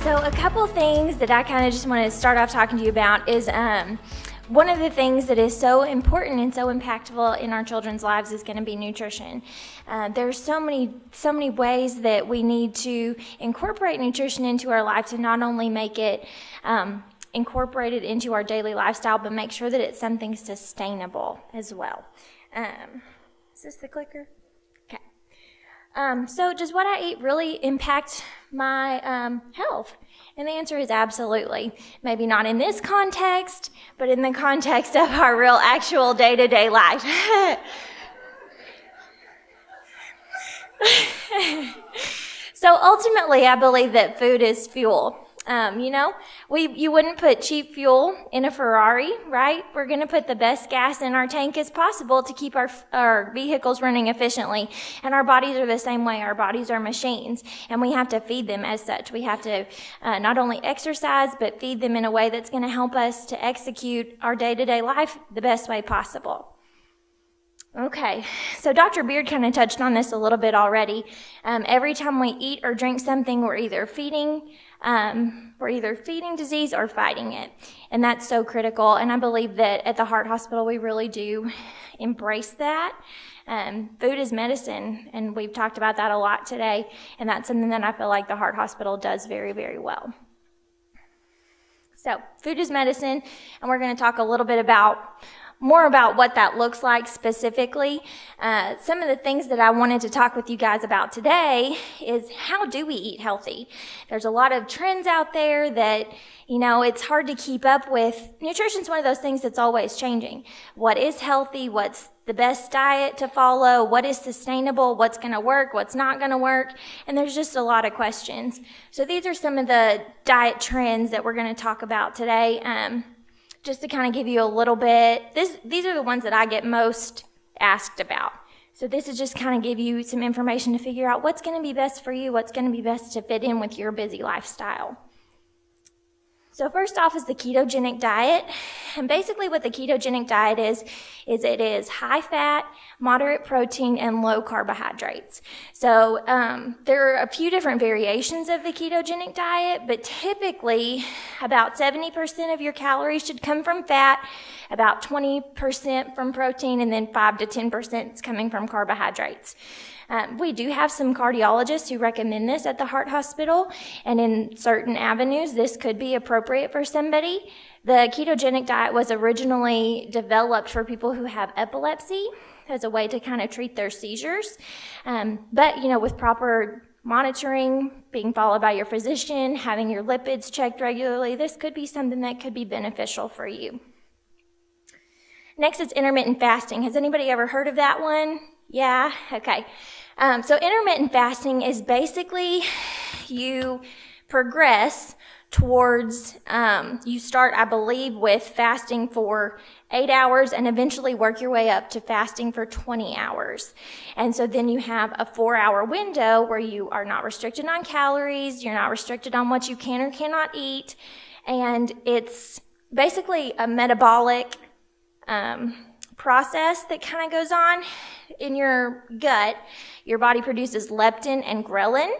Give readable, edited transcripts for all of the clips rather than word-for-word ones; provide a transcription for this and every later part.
So a couple things that I kind of just want to start off talking to you about is one of the things that is so important and so impactful in our children's lives is going to be nutrition. There's so many ways that we need to incorporate nutrition into our life to not only make it incorporated into our daily lifestyle, but make sure that it's something sustainable as well. Is this the clicker? Okay. So does what I eat really impact my health? And the answer is absolutely. Maybe not in this context, but in the context of our real actual day-to-day life. So ultimately, I believe that food is fuel. You wouldn't put cheap fuel in a Ferrari, right? We're going to put the best gas in our tank as possible to keep our vehicles running efficiently. And our bodies are the same way. Our bodies are machines, and we have to feed them as such. We have to not only exercise, but feed them in a way that's going to help us to execute our day-to-day life the best way possible. Okay, so Dr. Beard kind of touched on this a little bit already. Every time we eat or drink something, we're either feeding disease or fighting it. And that's so critical. And I believe that at the Heart Hospital, we really do embrace that. Food is medicine, and we've talked about that a lot today. And that's something that I feel like the Heart Hospital does very, very well. So food is medicine, and we're going to talk a little bit more about what that looks like specifically. Some of the things that I wanted to talk with you guys about today is how do we eat healthy? There's a lot of trends out there that, it's hard to keep up with. Nutrition's one of those things that's always changing. What is healthy? What's the best diet to follow? What is sustainable? What's going to work? What's not going to work? And there's just a lot of questions. So these are some of the diet trends that we're going to talk about today. Just to kind of give you a little bit, these are the ones that I get most asked about. So this is just kind of give you some information to figure out what's going to be best for you, what's going to be best to fit in with your busy lifestyle. So first off is the ketogenic diet. And basically what the ketogenic diet is it is high fat, moderate protein, and low carbohydrates. So there are a few different variations of the ketogenic diet, but typically about 70% of your calories should come from fat, about 20% from protein, and then 5 to 10% is coming from carbohydrates. We do have some cardiologists who recommend this at the Heart Hospital, and in certain avenues, this could be appropriate for somebody. The ketogenic diet was originally developed for people who have epilepsy as a way to kind of treat their seizures. But with proper monitoring, being followed by your physician, having your lipids checked regularly, this could be something that could be beneficial for you. Next is intermittent fasting. Has anybody ever heard of that one? Yeah? Okay. So intermittent fasting is basically you progress towards, you start, I believe, with fasting for 8 hours and eventually work your way up to fasting for 20 hours. And so then you have a 4-hour window where you are not restricted on calories, you're not restricted on what you can or cannot eat, and it's basically a metabolic process that kind of goes on in your gut. Your body produces leptin and ghrelin,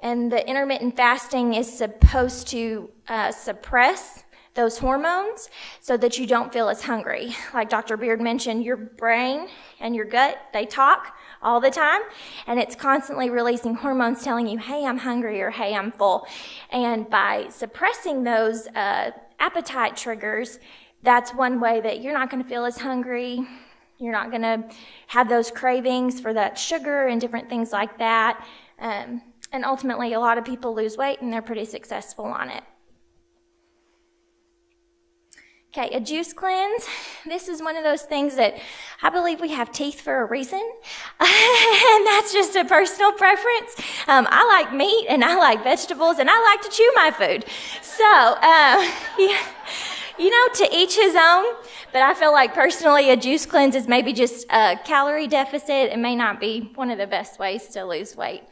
and the intermittent fasting is supposed to suppress those hormones so that you don't feel as hungry. Like Dr. Beard mentioned, your brain and your gut, they talk all the time, and it's constantly releasing hormones telling you, hey, I'm hungry, or hey, I'm full. And by suppressing those appetite triggers, that's one way that you're not going to feel as hungry. You're not going to have those cravings for that sugar and different things like that. And ultimately, a lot of people lose weight, and they're pretty successful on it. Okay, a juice cleanse. This is one of those things that I believe we have teeth for a reason, and that's just a personal preference. I like meat, and I like vegetables, and I like to chew my food. So, to each his own, but I feel like personally a juice cleanse is maybe just a calorie deficit. It may not be one of the best ways to lose weight.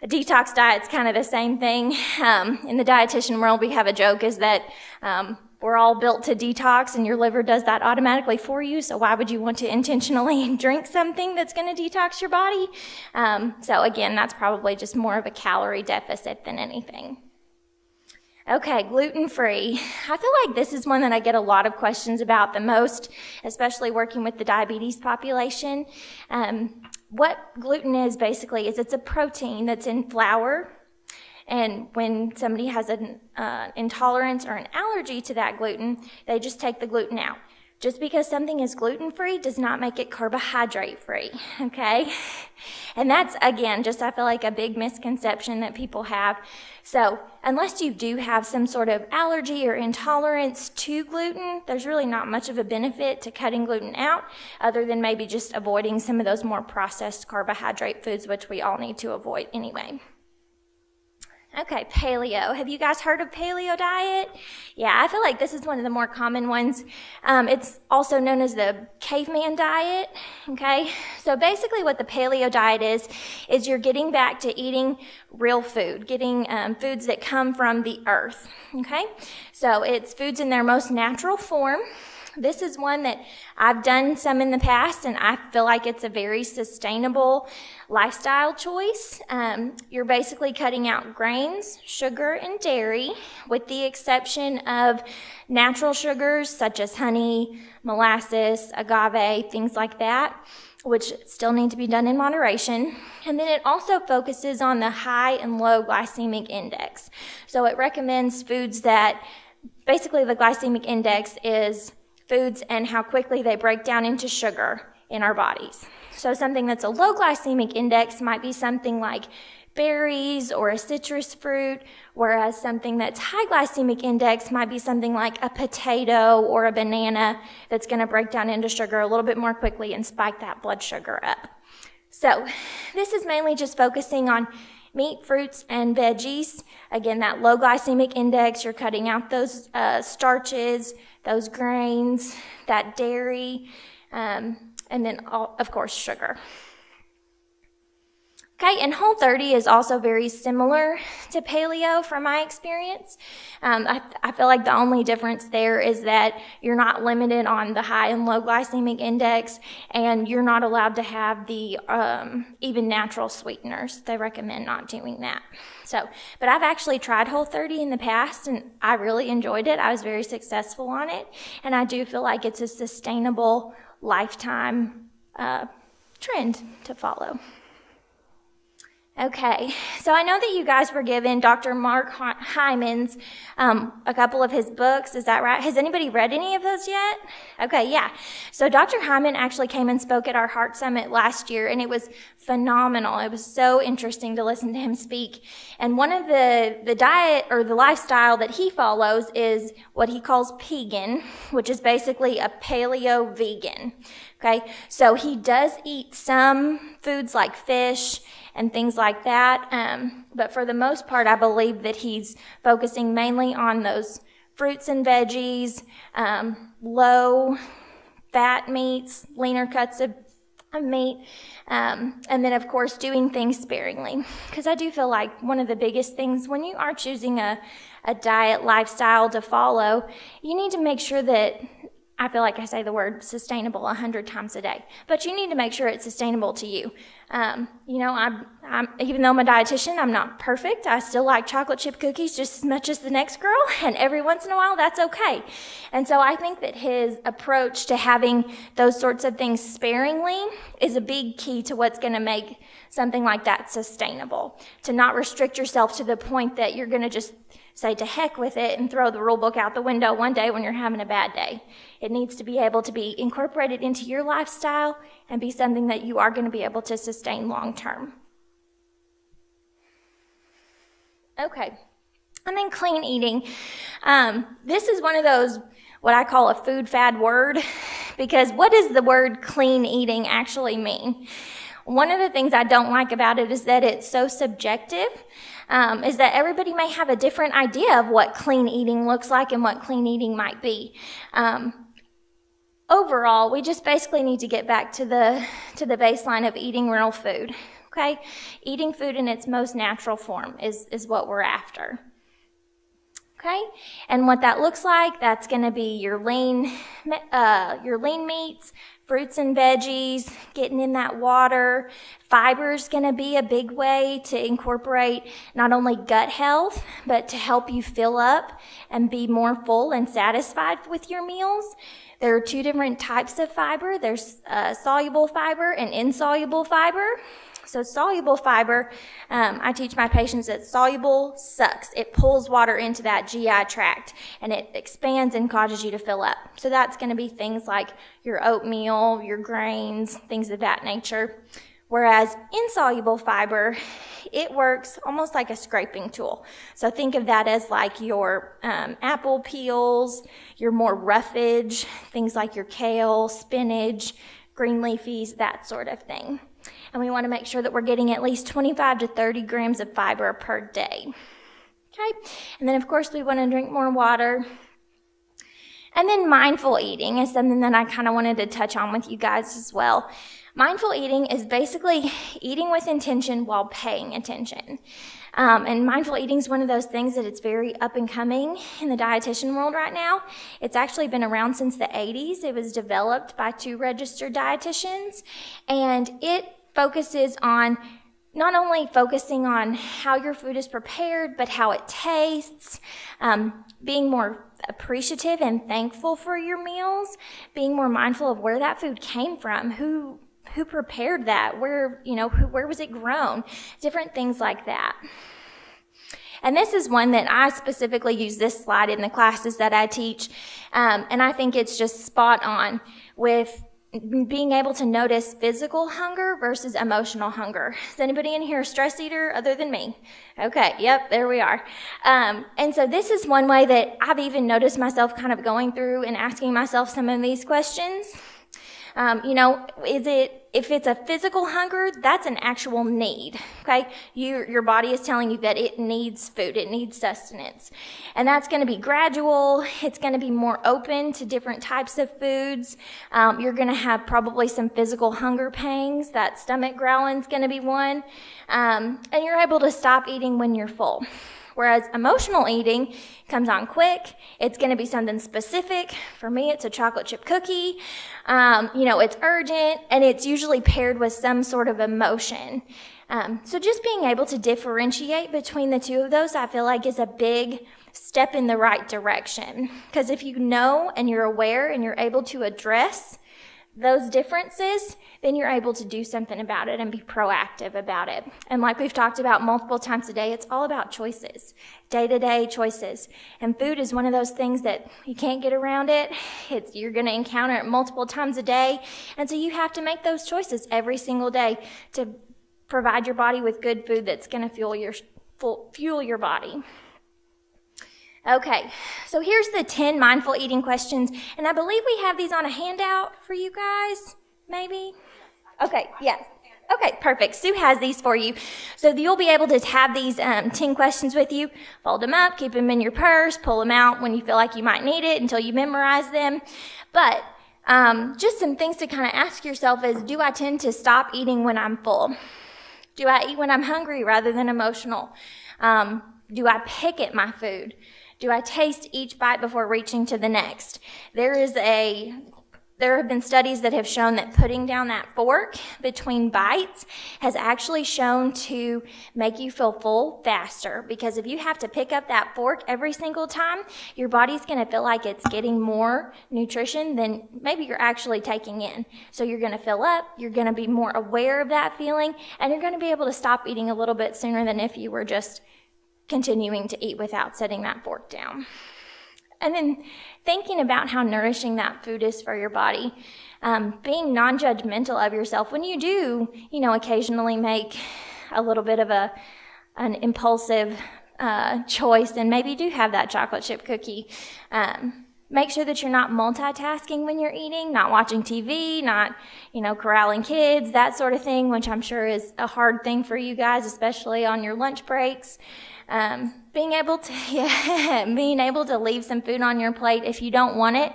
A detox diet's kind of the same thing. In the dietitian world, we have a joke is that we're all built to detox, and your liver does that automatically for you, so why would you want to intentionally drink something that's going to detox your body? So again, that's probably just more of a calorie deficit than anything. Okay, gluten-free. I feel like this is one that I get a lot of questions about the most, especially working with the diabetes population. What gluten is basically is it's a protein that's in flour, and when somebody has an intolerance or an allergy to that gluten, they just take the gluten out. Just because something is gluten-free does not make it carbohydrate-free, okay? And that's, again, just I feel like a big misconception that people have. So unless you do have some sort of allergy or intolerance to gluten, there's really not much of a benefit to cutting gluten out, other than maybe just avoiding some of those more processed carbohydrate foods, which we all need to avoid anyway. Okay, paleo. Have you guys heard of paleo diet? Yeah, I feel like this is one of the more common ones. It's also known as the caveman diet, okay? So basically what the paleo diet is you're getting back to eating real food, getting foods that come from the earth, okay? So it's foods in their most natural form. This is one that I've done some in the past, and I feel like it's a very sustainable lifestyle choice. You're basically cutting out grains, sugar, and dairy, with the exception of natural sugars such as honey, molasses, agave, things like that, which still need to be done in moderation. And then it also focuses on the high and low glycemic index. So it recommends foods that, basically the glycemic index is foods and how quickly they break down into sugar in our bodies. So something that's a low glycemic index might be something like berries or a citrus fruit, whereas something that's high glycemic index might be something like a potato or a banana that's going to break down into sugar a little bit more quickly and spike that blood sugar up. So this is mainly just focusing on meat, fruits, and veggies. Again, that low glycemic index, you're cutting out those starches, those grains, that dairy, and then, of course, sugar. Okay, and Whole30 is also very similar to paleo from my experience. I feel like the only difference there is that you're not limited on the high and low glycemic index, and you're not allowed to have the even natural sweeteners. They recommend not doing that. So, but I've actually tried Whole30 in the past, and I really enjoyed it. I was very successful on it, and I do feel like it's a sustainable lifetime trend to follow. Okay, so I know that you guys were given Dr. Mark Hyman's, a couple of his books, is that right? Has anybody read any of those yet? Okay, yeah. So Dr. Hyman actually came and spoke at our Heart Summit last year, and it was phenomenal. It was so interesting to listen to him speak. And one of the diet or the lifestyle that he follows is what he calls Pegan, which is basically a paleo vegan. Okay, so he does eat some foods like fish and things like that, but for the most part, I believe that he's focusing mainly on those fruits and veggies, low fat meats, leaner cuts of meat, and then of course doing things sparingly, because I do feel like one of the biggest things when you are choosing a diet lifestyle to follow, you need to make sure that, I feel like I say the word sustainable 100 times a day, but you need to make sure it's sustainable to you. I'm even though I'm a dietitian, I'm not perfect. I still like chocolate chip cookies just as much as the next girl, and every once in a while, that's okay. And so I think that his approach to having those sorts of things sparingly is a big key to what's going to make something like that sustainable. To not restrict yourself to the point that you're going to just say to heck with it and throw the rule book out the window one day when you're having a bad day. It needs to be able to be incorporated into your lifestyle and be something that you are going to be able to sustain long term. Okay, and then clean eating. This is one of those, what I call a food fad word, because what does the word clean eating actually mean? One of the things I don't like about it is that it's so subjective, is that everybody may have a different idea of what clean eating looks like and what clean eating might be. Overall, we just basically need to get back to the baseline of eating real food, okay? Eating food in its most natural form is what we're after. Okay, and what that looks like, that's going to be your lean meats, fruits and veggies, getting in that water. Fiber is going to be a big way to incorporate not only gut health, but to help you fill up and be more full and satisfied with your meals. There are two different types of fiber. There's soluble fiber and insoluble fiber. So soluble fiber, I teach my patients that soluble sucks. It pulls water into that GI tract, and it expands and causes you to fill up. So that's going to be things like your oatmeal, your grains, things of that nature. Whereas insoluble fiber, it works almost like a scraping tool. So think of that as like your apple peels, your more roughage, things like your kale, spinach, green leafies, that sort of thing. And we want to make sure that we're getting at least 25 to 30 grams of fiber per day. Okay, and then of course we want to drink more water. And then mindful eating is something that I kind of wanted to touch on with you guys as well. Mindful eating is basically eating with intention while paying attention. And mindful eating is one of those things that it's very up and coming in the dietitian world right now. It's actually been around since the 80s. It was developed by 2 registered dietitians, and it focuses on not only focusing on how your food is prepared, but how it tastes, being more appreciative and thankful for your meals, being more mindful of where that food came from, who prepared that, where was it grown, different things like that. And this is one that I specifically use this slide in the classes that I teach, and I think it's just spot on with being able to notice physical hunger versus emotional hunger. Is anybody in here a stress eater other than me? Okay, yep, there we are. And so this is one way that I've even noticed myself kind of going through and asking myself some of these questions. If it's a physical hunger, that's an actual need, okay? Your body is telling you that it needs food, it needs sustenance. And that's going to be gradual. It's going to be more open to different types of foods. You're going to have probably some physical hunger pangs. That stomach growling is going to be one. And you're able to stop eating when you're full. Whereas emotional eating comes on quick. It's going to be something specific. For me, it's a chocolate chip cookie. It's urgent, and it's usually paired with some sort of emotion. So just being able to differentiate between the two of those, I feel like, is a big step in the right direction. Because if you know and you're aware and you're able to address those differences, then you're able to do something about it and be proactive about it. And like we've talked about multiple times today, it's all about choices, day-to-day choices. And food is one of those things that you can't get around it. You're going to encounter it multiple times a day. And so you have to make those choices every single day to provide your body with good food that's going to fuel your body. Okay, so here's the 10 mindful eating questions, and I believe we have these on a handout for you guys, maybe? Okay, yes. Okay, perfect. Sue has these for you. So you'll be able to have these 10 questions with you, fold them up, keep them in your purse, pull them out when you feel like you might need it until you memorize them. But just some things to kind of ask yourself is, do I tend to stop eating when I'm full? Do I eat when I'm hungry rather than emotional? Do I pick at my food? Do I taste each bite before reaching to the next? There have been studies that have shown that putting down that fork between bites has actually shown to make you feel full faster, because if you have to pick up that fork every single time, your body's going to feel like it's getting more nutrition than maybe you're actually taking in. So you're going to fill up, you're going to be more aware of that feeling, and you're going to be able to stop eating a little bit sooner than if you were just continuing to eat without setting that fork down. And then thinking about how nourishing that food is for your body, being non-judgmental of yourself when you do, occasionally make a little bit of an impulsive choice and maybe do have that chocolate chip cookie. Make sure that you're not multitasking when you're eating, not watching TV, not, corralling kids, that sort of thing, which I'm sure is a hard thing for you guys, especially on your lunch breaks. Being able to leave some food on your plate if you don't want it.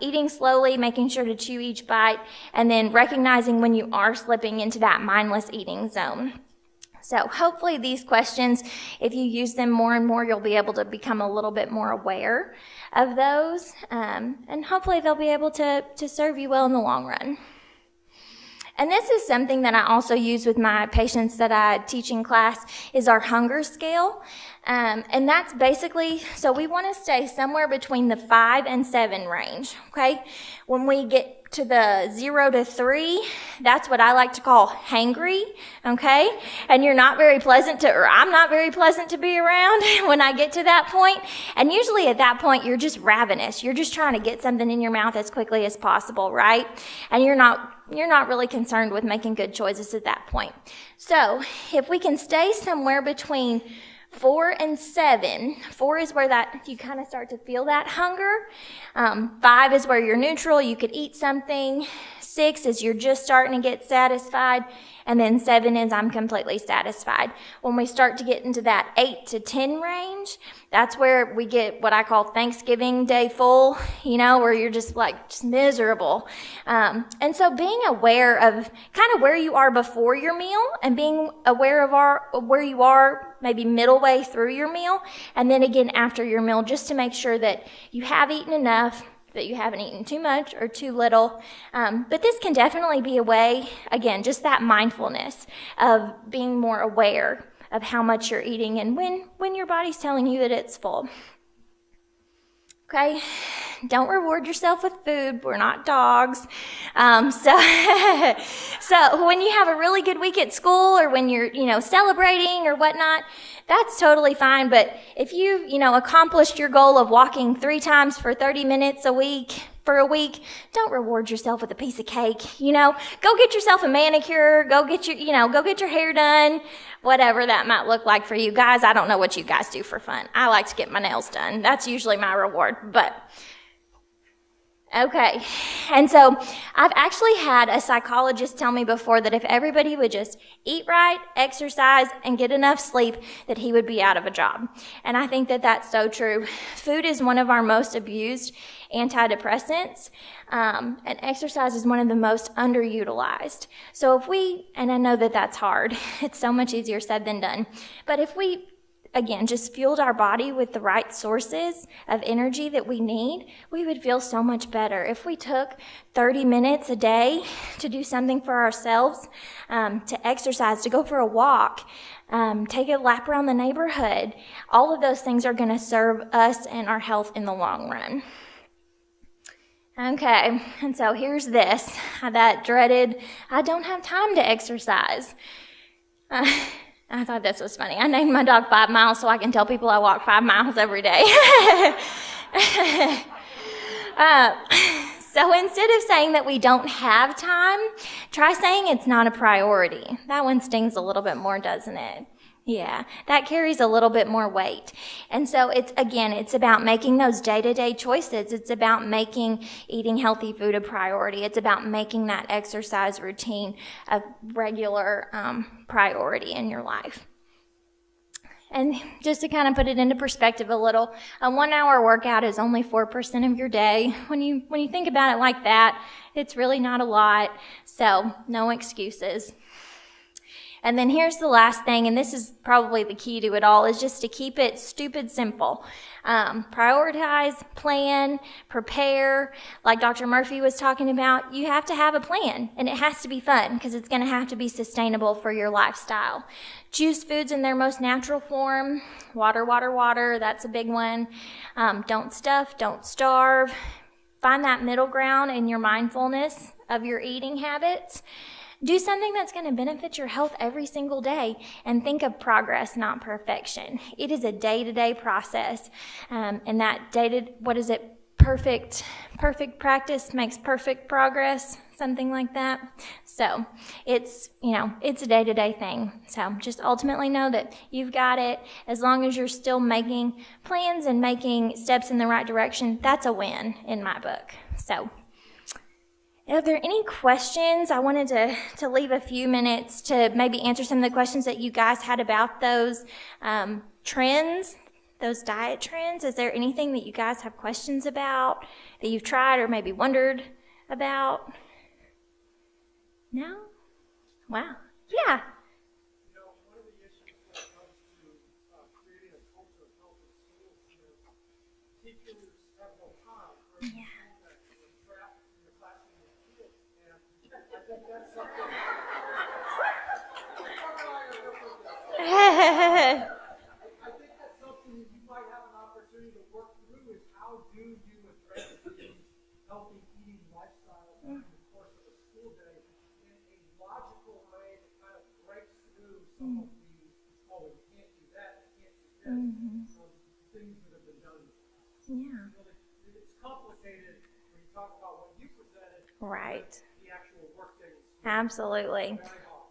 Eating slowly, making sure to chew each bite, and then recognizing when you are slipping into that mindless eating zone. So hopefully these questions, if you use them more and more, you'll be able to become a little bit more aware of those, and hopefully they'll be able to serve you well in the long run. And this is something that I also use with my patients that I teach in class, is our hunger scale. And that's basically, so we want to stay somewhere between the 5 and 7 range, okay? When we get to the 0 to 3, that's what I like to call hangry, okay? And you're not very pleasant to, or I'm not very pleasant to be around when I get to that point. And usually at that point, you're just ravenous. You're just trying to get something in your mouth as quickly as possible, right? And you're not really concerned with making good choices at that point. So if we can stay somewhere between 4 and 7, 4 is where that you kind of start to feel that hunger. 5 is where you're neutral, you could eat something. 6 is you're just starting to get satisfied. And then 7 is I'm completely satisfied. When we start to get into that 8 to 10 range, that's where we get what I call Thanksgiving Day full, where you're just miserable. And so being aware of kind of where you are before your meal and being aware of where you are maybe middle way through your meal, and then again after your meal, just to make sure that you have eaten enough, that you haven't eaten too much or too little. But this can definitely be a way, again, just that mindfulness of being more aware of how much you're eating and when your body's telling you that it's full. Okay? Don't reward yourself with food. We're not dogs. So when you have a really good week at school, or when you're, celebrating or whatnot, that's totally fine. But if you, accomplished your goal of walking 3 times for 30 minutes a week, don't reward yourself with a piece of cake. Go get yourself a manicure, go get your hair done, whatever that might look like for you guys. I don't know what you guys do for fun. I like to get my nails done. That's usually my reward, but okay. And so I've actually had a psychologist tell me before that if everybody would just eat right, exercise, and get enough sleep, that he would be out of a job. And I think that that's so true. Food is one of our most abused antidepressants, and exercise is one of the most underutilized. So and I know that that's hard. It's so much easier said than done. But if we again, just fueled our body with the right sources of energy that we need, we would feel so much better. If we took 30 minutes a day to do something for ourselves, to exercise, to go for a walk, take a lap around the neighborhood, all of those things are going to serve us and our health in the long run. Okay, and so here's this, that dreaded, I don't have time to exercise. I thought this was funny. I named my dog 5 Miles so I can tell people I walk 5 miles every day. So instead of saying that we don't have time, try saying it's not a priority. That one stings a little bit more, doesn't it? Yeah, that carries a little bit more weight. And so it's about making those day-to-day choices. It's about making eating healthy food a priority. It's about making that exercise routine a regular priority in your life. And just to kind of put it into perspective a little, a 1-hour workout is only 4% of your day. When you think about it like that, it's really not a lot. So no excuses. And then here's the last thing, and this is probably the key to it all, is just to keep it stupid simple. Prioritize, plan, prepare. Like Dr. Murphy was talking about, you have to have a plan, and it has to be fun because it's going to have to be sustainable for your lifestyle. Choose foods in their most natural form. Water, water, water, that's a big one. Don't stuff, don't starve. Find that middle ground in your mindfulness of your eating habits. Do something that's going to benefit your health every single day, and think of progress, not perfection. It is a day-to-day process, and that perfect practice makes perfect progress, something like that. So it's a day-to-day thing. So just ultimately know that you've got it. As long as you're still making plans and making steps in the right direction, that's a win in my book. So are there any questions? I wanted to leave a few minutes to maybe answer some of the questions that you guys had about those trends, those diet trends. Is there anything that you guys have questions about that you've tried or maybe wondered about? No? Wow. Yeah. One of the teachers have no time for a Yeah. that are trapped in the classroom with kids. And I think that's something. I think that's something that you might have an opportunity to work through is how do you address these healthy eating lifestyles during the course of a school day in a logical way that kind of breaks through some of the, oh, you can't do that, you can't do this, things that have been done. Yeah. It's complicated when you talk about what you presented, Right. the actual work day. Absolutely.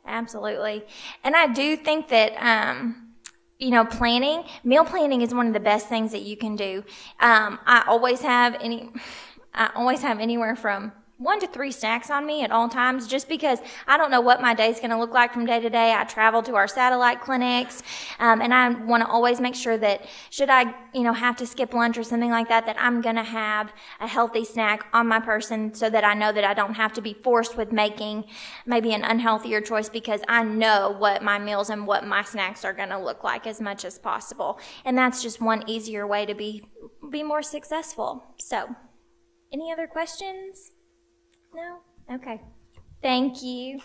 Absolutely. And I do think that, meal planning is one of the best things that you can do. I always have anywhere from 1 to 3 snacks on me at all times, just because I don't know what my day's going to look like from day to day. I travel to our satellite clinics, and I want to always make sure that should I, have to skip lunch or something like that, that I'm going to have a healthy snack on my person so that I know that I don't have to be forced with making maybe an unhealthier choice, because I know what my meals and what my snacks are going to look like as much as possible. And that's just one easier way to be more successful. So, any other questions? No? Okay. Thank you.